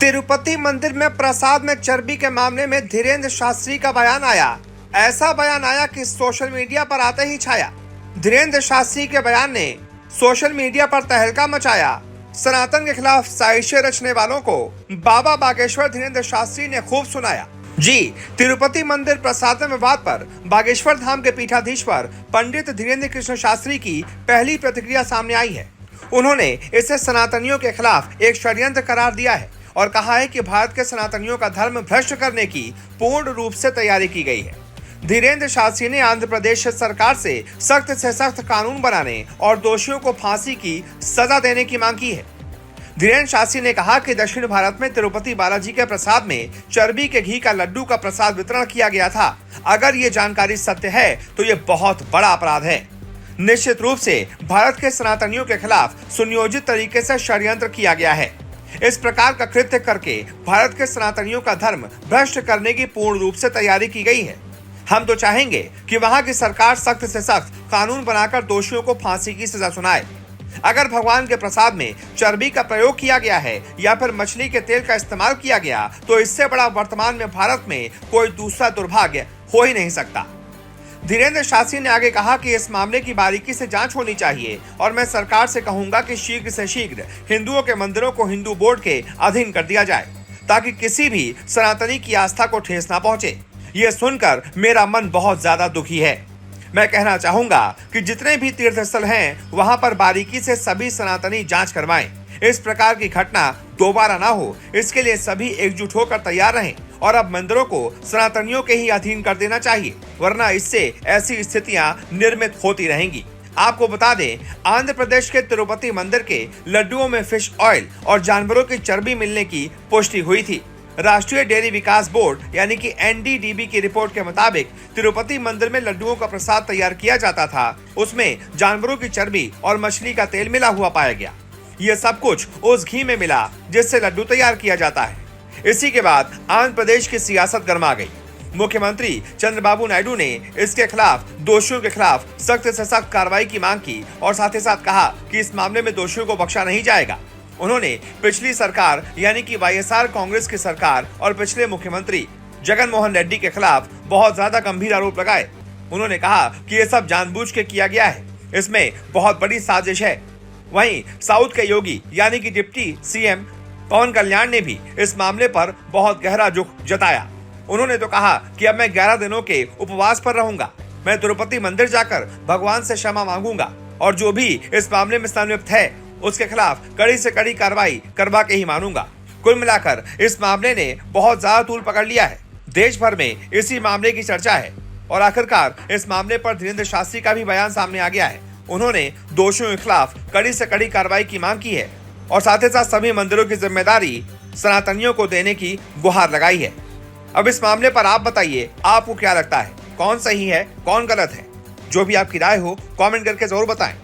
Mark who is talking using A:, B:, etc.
A: तिरुपति मंदिर में प्रसाद में चर्बी के मामले में धीरेन्द्र शास्त्री का बयान आया। ऐसा बयान आया कि सोशल मीडिया पर आते ही छाया। धीरेन्द्र शास्त्री के बयान ने सोशल मीडिया पर तहलका मचाया। सनातन के खिलाफ साजिशें रचने वालों को बाबा बागेश्वर धीरेन्द्र शास्त्री ने खूब सुनाया। जी, तिरुपति मंदिर प्रसाद में विवाद पर बागेश्वर धाम के पीठाधीश्वर पंडित धीरेन्द्र कृष्ण शास्त्री की पहली प्रतिक्रिया सामने आई है। उन्होंने इसे सनातनियों के खिलाफ एक षड्यंत्र करार दिया है और कहा है कि भारत के सनातनियों का धर्म भ्रष्ट करने की पूर्ण रूप से तैयारी की गई है। धीरेन्द्र शास्त्री ने आंध्र प्रदेश सरकार से सख्त कानून बनाने और दोषियों को फांसी की सजा देने की मांग की है। धीरेन्द्र शास्त्री ने कहा कि दक्षिण भारत में तिरुपति बालाजी के प्रसाद में चर्बी के घी का लड्डू का प्रसाद वितरण किया गया था। अगर ये जानकारी सत्य है तो ये बहुत बड़ा अपराध है। निश्चित रूप से भारत के सनातनियों के खिलाफ सुनियोजित तरीके से षड्यंत्र किया गया है। इस प्रकार का कृत्य करके भारत के सनातनियों का धर्म भ्रष्ट करने की पूर्ण रूप से तैयारी की गई है। हम तो चाहेंगे कि वहां की सरकार सख्त से सख्त कानून बनाकर दोषियों को फांसी की सजा सुनाए। अगर भगवान के प्रसाद में चर्बी का प्रयोग किया गया है या फिर मछली के तेल का इस्तेमाल किया गया तो इससे बड़ा वर्तमान में भारत में कोई दूसरा दुर्भाग्य हो ही नहीं सकता। धीरेन्द्र शास्त्री ने आगे कहा कि इस मामले की बारीकी से जांच होनी चाहिए और मैं सरकार से कहूंगा कि शीघ्र से शीघ्र हिंदुओं के मंदिरों को हिंदू बोर्ड के अधीन कर दिया जाए ताकि किसी भी सनातनी की आस्था को ठेस ना पहुंचे। ये सुनकर मेरा मन बहुत ज्यादा दुखी है। मैं कहना चाहूंगा कि जितने भी तीर्थ स्थल हैं वहां पर बारीकी से सभी सनातनी जांच करवाएं। इस प्रकार की घटना दोबारा ना हो, इसके लिए सभी एकजुट होकर तैयार रहें और अब मंदिरों को सनातनियों के ही अधीन कर देना चाहिए, वरना इससे ऐसी स्थितियां निर्मित होती रहेंगी। आपको बता दें, आंध्र प्रदेश के तिरुपति मंदिर के लड्डुओं में फिश ऑयल और जानवरों की चर्बी मिलने की पुष्टि हुई थी। राष्ट्रीय डेयरी विकास बोर्ड यानी कि एनडीडीबी की रिपोर्ट के मुताबिक तिरुपति मंदिर में लड्डुओं का प्रसाद तैयार किया जाता था, उसमें जानवरों की चर्बी और मछली का तेल मिला हुआ पाया गया। ये सब कुछ उस घी में मिला जिससे लड्डू तैयार किया जाता है। इसी के बाद आंध्र प्रदेश की सियासत गर्मा गई। मुख्यमंत्री चंद्रबाबू नायडू ने इसके खिलाफ दोषियों के खिलाफ सख्त से सख्त कार्रवाई की मांग की और साथ ही साथ कहा कि इस मामले में दोषियों को बख्शा नहीं जाएगा। उन्होंने पिछली सरकार यानी कि वाईएसआर कांग्रेस की सरकार और पिछले मुख्यमंत्री जगन मोहन रेड्डी के खिलाफ बहुत ज्यादा गंभीर आरोप लगाए। उन्होंने कहा कि ये सब जानबूझ के किया गया है, इसमें बहुत बड़ी साजिश है। वहीं साउथ के योगी यानी कि डिप्टी सीएम पवन कल्याण ने भी इस मामले पर बहुत गहरा दुख जताया। उन्होंने तो कहा कि अब मैं 11 दिनों के उपवास पर रहूंगा। मैं तिरुपति मंदिर जाकर भगवान से क्षमा मांगूंगा और जो भी इस मामले में संलिप्त है उसके खिलाफ कड़ी से कड़ी कार्रवाई करवा के ही मानूंगा। कुल मिलाकर इस मामले ने बहुत ज्यादा तूल पकड़ लिया है। देश भर में इसी मामले की चर्चा है और आखिरकार इस मामले पर धीरेन्द्र शास्त्री का भी बयान सामने आ गया है। उन्होंने दोषियों के खिलाफ कड़ी से कड़ी कार्रवाई की मांग की है और साथ ही साथ सभी मंदिरों की जिम्मेदारी सनातनियों को देने की गुहार लगाई है। अब इस मामले पर आप बताइए, आपको क्या लगता है, कौन सही है कौन गलत है? जो भी आपकी राय हो कमेंट करके जरूर बताएं।